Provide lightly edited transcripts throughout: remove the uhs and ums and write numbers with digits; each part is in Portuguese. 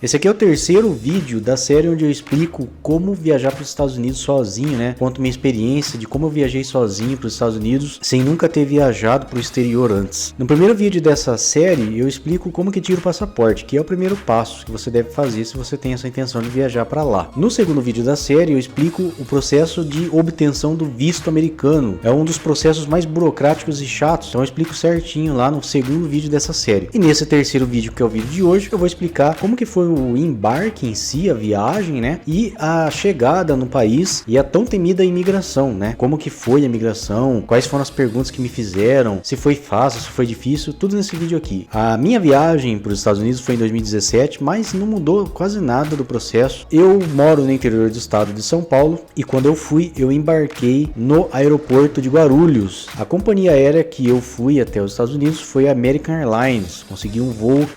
Esse aqui é o terceiro vídeo da série onde eu explico como viajar para os Estados Unidos sozinho, né? Conto minha experiência de como eu viajei sozinho para os Estados Unidos sem nunca ter viajado para o exterior antes. No primeiro vídeo dessa série eu explico como que tira o passaporte, que é o primeiro passo que você deve fazer se você tem essa intenção de viajar para lá. No segundo vídeo da série eu explico o processo de obtenção do visto americano. É um dos processos mais burocráticos e chatos, então eu explico certinho lá no segundo vídeo dessa série. E nesse terceiro vídeo, que é o vídeo de hoje, eu vou explicar como que foi o embarque em si, a viagem, né? E a chegada no país e a tão temida imigração, né? Como que foi a imigração, quais foram as perguntas que me fizeram, se foi fácil, se foi difícil, tudo nesse vídeo aqui. A minha viagem para os Estados Unidos foi em 2017, mas não mudou quase nada do processo. Eu moro no interior do estado de São Paulo e quando eu fui, eu embarquei no aeroporto de Guarulhos. A companhia aérea que eu fui até os Estados Unidos foi a American Airlines. Consegui um voo,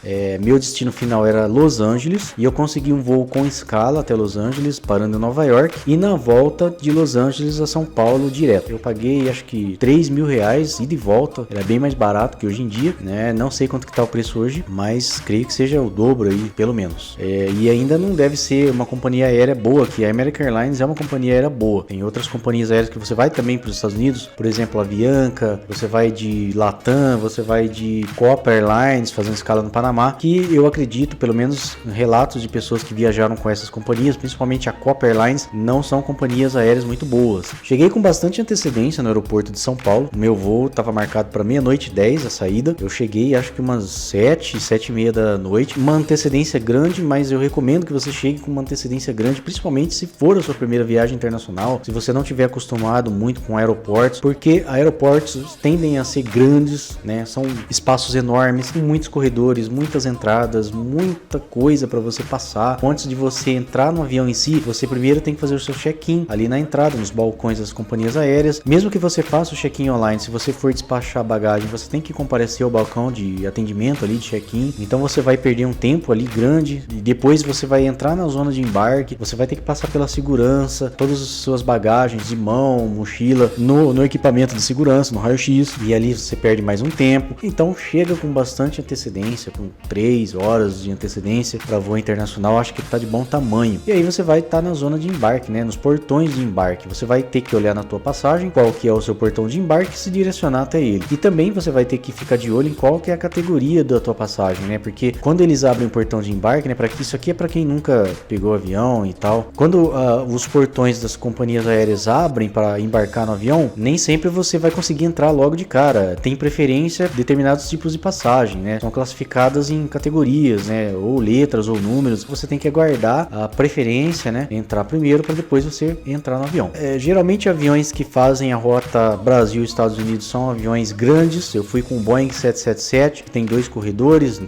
meu destino final era Los Angeles e eu consegui um voo com escala até Los Angeles, parando em Nova York, e na volta de Los Angeles a São Paulo direto. Eu paguei acho que R$3.000 ida e volta, era bem mais barato que hoje em dia, né? Não sei quanto que tá o preço hoje, mas creio que seja o dobro aí, pelo menos. E ainda não deve ser uma companhia aérea boa, que a American Airlines é uma companhia aérea boa. Tem outras companhias aéreas que você vai também para os Estados Unidos, por exemplo, a Avianca, você vai de Latam, você vai de Copa Airlines, fazendo escala no Panamá, que eu acredito, pelo menos relatos de pessoas que viajaram com essas companhias, principalmente a Copa Airlines, não são companhias aéreas muito boas. Cheguei com bastante antecedência no aeroporto de São Paulo, o meu voo estava marcado para 00:10 a saída, eu cheguei acho que umas 7h30 da noite, uma antecedência grande, mas eu recomendo que você chegue com uma antecedência grande, principalmente se for a sua primeira viagem internacional, se você não tiver acostumado muito com aeroportos, porque aeroportos tendem a ser grandes, né? São espaços enormes, com muitos corredores, muitas entradas, muita coisa para você passar. Antes de você entrar no avião em si, você primeiro tem que fazer o seu check-in ali na entrada, nos balcões das companhias aéreas. Mesmo que você faça o check-in online, se você for despachar bagagem, você tem que comparecer ao balcão de atendimento ali, de check-in. Então você vai perder um tempo ali grande e depois você vai entrar na zona de embarque, você vai ter que passar pela segurança, todas as suas bagagens de mão, mochila, no equipamento de segurança, no raio-x, e ali você perde mais um tempo. Então chega com bastante antecedência, com 3 horas de antecedência para voo internacional, acho que tá de bom tamanho. E aí você vai estar na zona de embarque, né, nos portões de embarque. Você vai ter que olhar na tua passagem qual que é o seu portão de embarque e se direcionar até ele. E também você vai ter que ficar de olho em qual que é a categoria da tua passagem, né? Porque quando eles abrem o portão de embarque, né, para que isso aqui é para quem nunca pegou avião e tal. Quando os portões das companhias aéreas abrem para embarcar no avião, nem sempre você vai conseguir entrar logo de cara. Tem preferência determinados tipos de passagem, né? São classificadas em categorias, né? Ou letras ou números. Você tem que aguardar a preferência, né? Entrar primeiro para depois você entrar no avião. Geralmente aviões que fazem a rota Brasil-Estados Unidos são aviões grandes. Eu fui com o Boeing 777, que tem 2 corredores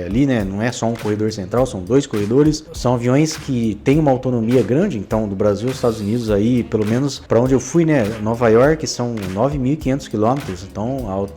ali, né? Não é só um corredor central, são 2 corredores. São aviões que têm uma autonomia grande, então do Brasil aos Estados Unidos aí, pelo menos para onde eu fui, né? Nova York são 9.500 quilômetros, então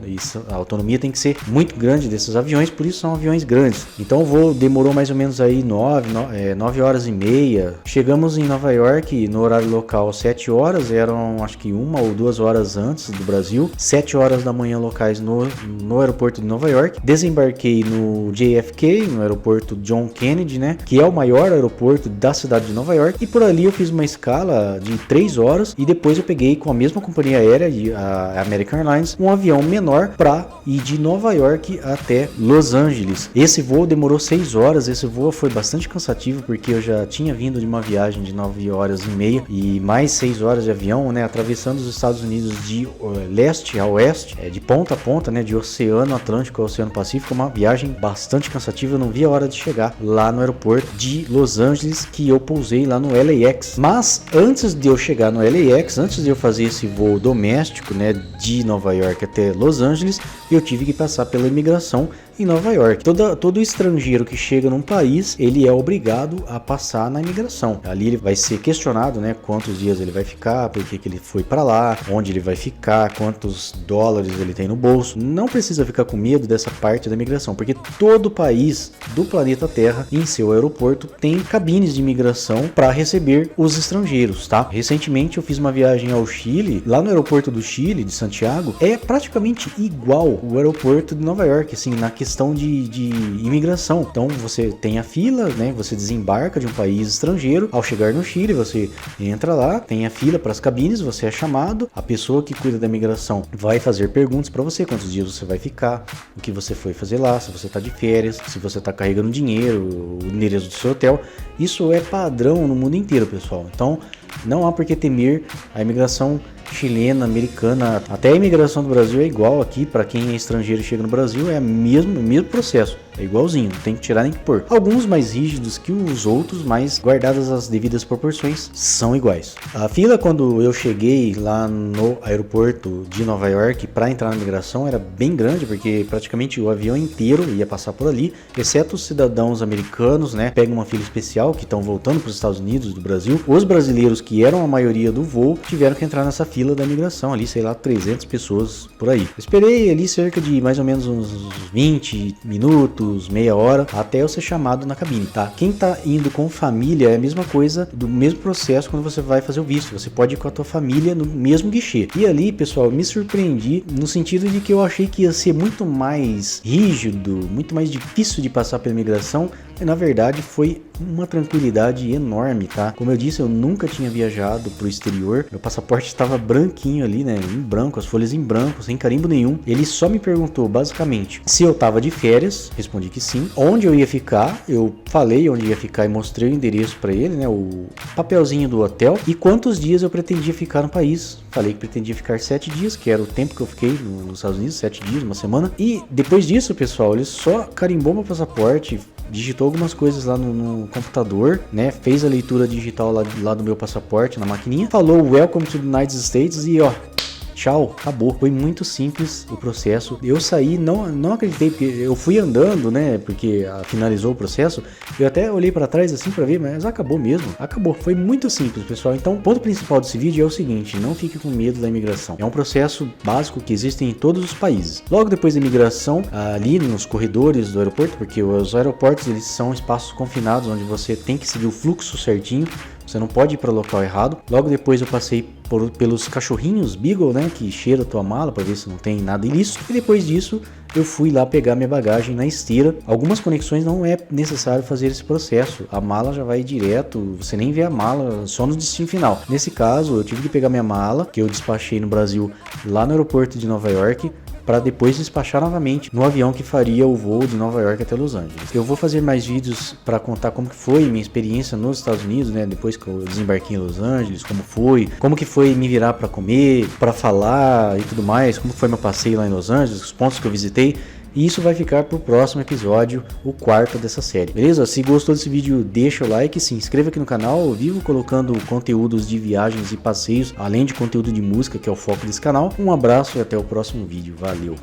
a autonomia tem que ser muito grande desses aviões, por isso são aviões grandes. Então o voo demorou mais ou menos aí 9 horas e meia. Chegamos em Nova York no horário local 7 horas, eram acho que 1 ou 2 horas antes do Brasil, 7 horas da manhã locais no aeroporto de Nova York. Desembarquei no JFK, no aeroporto John Kennedy, né, que é o maior aeroporto da cidade de Nova York, e por ali eu fiz uma escala de 3 horas e depois eu peguei com a mesma companhia aérea, a American Airlines, um avião menor para ir de Nova York até Los Angeles. Esse voo demorou 6 horas, esse voo foi bastante cansativo porque eu já tinha vindo de uma viagem de 9 horas e meia e mais 6 horas de avião, né, atravessando os Estados Unidos de leste a oeste, de ponta a ponta, né, de Oceano Atlântico ao Oceano Pacífico, uma viagem bastante cansativa. Eu não vi a hora de chegar lá no aeroporto de Los Angeles, que eu pousei lá no LAX. Mas antes de eu chegar no LAX, antes de eu fazer esse voo doméstico, né, de Nova York até Los Angeles, eu tive que passar pela imigração em Nova York. Todo estrangeiro que chega num país, ele é obrigado a passar na imigração. Ali ele vai ser questionado, né, quantos dias ele vai ficar, por que ele foi para lá, onde ele vai ficar, quantos dólares ele tem no bolso. Não precisa ficar com medo dessa parte da imigração, porque todo país do planeta Terra, em seu aeroporto, tem cabines de imigração para receber os estrangeiros, tá? Recentemente eu fiz uma viagem ao Chile, lá no aeroporto do Chile, de Santiago, é praticamente igual o aeroporto de Nova York, assim, na questão questão de imigração. Então você tem a fila, né? Você desembarca de um país estrangeiro. Ao chegar no Chile, você entra lá, tem a fila para as cabines, você é chamado. A pessoa que cuida da imigração vai fazer perguntas para você: quantos dias você vai ficar, o que você foi fazer lá, se você está de férias, se você está carregando dinheiro, o endereço do seu hotel. Isso é padrão no mundo inteiro, pessoal. Então não há por que temer. A imigração chilena, americana, até a imigração do Brasil é igual aqui. Para quem é estrangeiro e chega no Brasil, é o mesmo processo, é igualzinho, não tem que tirar nem que pôr. Alguns mais rígidos que os outros, mas guardadas as devidas proporções, são iguais. A fila, quando eu cheguei lá no aeroporto de Nova York para entrar na imigração, era bem grande, porque praticamente o avião inteiro ia passar por ali, exceto os cidadãos americanos, né? Pega uma fila especial que estão voltando para os Estados Unidos do Brasil. Os brasileiros, que eram a maioria do voo, tiveram que entrar nessa fila da imigração ali, sei lá, 300 pessoas por aí. Eu esperei ali cerca de mais ou menos uns 20 minutos, meia hora, até eu ser chamado na cabine, tá? Quem tá indo com família é a mesma coisa, do mesmo processo quando você vai fazer o visto. Você pode ir com a tua família no mesmo guichê. E ali, pessoal, me surpreendi no sentido de que eu achei que ia ser muito mais rígido, muito mais difícil de passar pela imigração. E na verdade foi uma tranquilidade enorme, tá? Como eu disse, eu nunca tinha viajado pro exterior. Meu passaporte estava branquinho ali, né? Em branco, as folhas em branco, sem carimbo nenhum. Ele só me perguntou, basicamente, se eu tava de férias. Respondi que sim. Onde eu ia ficar, eu falei onde ia ficar e mostrei o endereço para ele, né? O papelzinho do hotel. E quantos dias eu pretendia ficar no país. Falei que pretendia ficar 7 dias, que era o tempo que eu fiquei nos Estados Unidos, 7 dias, uma semana. E depois disso, pessoal, ele só carimbou meu passaporte, digitou algumas coisas lá no computador, né? Fez a leitura digital lá do meu passaporte na maquininha, falou Welcome to the United States e ó, tchau, acabou. Foi muito simples o processo. Eu saí, não acreditei, porque eu fui andando, né? Porque finalizou o processo. Eu até olhei para trás assim para ver, mas acabou mesmo. Acabou. Foi muito simples, pessoal. Então, o ponto principal desse vídeo é o seguinte: não fique com medo da imigração. É um processo básico que existe em todos os países. Logo depois da imigração, ali nos corredores do aeroporto, porque os aeroportos eles são espaços confinados onde você tem que seguir o fluxo certinho. Você não pode ir para o local errado. Logo depois eu passei pelos cachorrinhos Beagle, né, que cheira a tua mala para ver se não tem nada ilícito. E depois disso eu fui lá pegar minha bagagem na esteira. Algumas conexões não é necessário fazer esse processo. A mala já vai direto, você nem vê a mala, só no destino final. Nesse caso eu tive que pegar minha mala, que eu despachei no Brasil, lá no aeroporto de Nova York, para depois despachar novamente no avião que faria o voo de Nova York até Los Angeles. Eu vou fazer mais vídeos para contar como que foi minha experiência nos Estados Unidos, né? Depois que eu desembarquei em Los Angeles, como que foi me virar para comer, para falar e tudo mais, como foi meu passeio lá em Los Angeles, os pontos que eu visitei. E isso vai ficar pro próximo episódio, o 4º dessa série, beleza? Se gostou desse vídeo, deixa o like, se inscreva aqui no canal. Eu vivo colocando conteúdos de viagens e passeios, além de conteúdo de música, que é o foco desse canal. Um abraço e até o próximo vídeo. Valeu!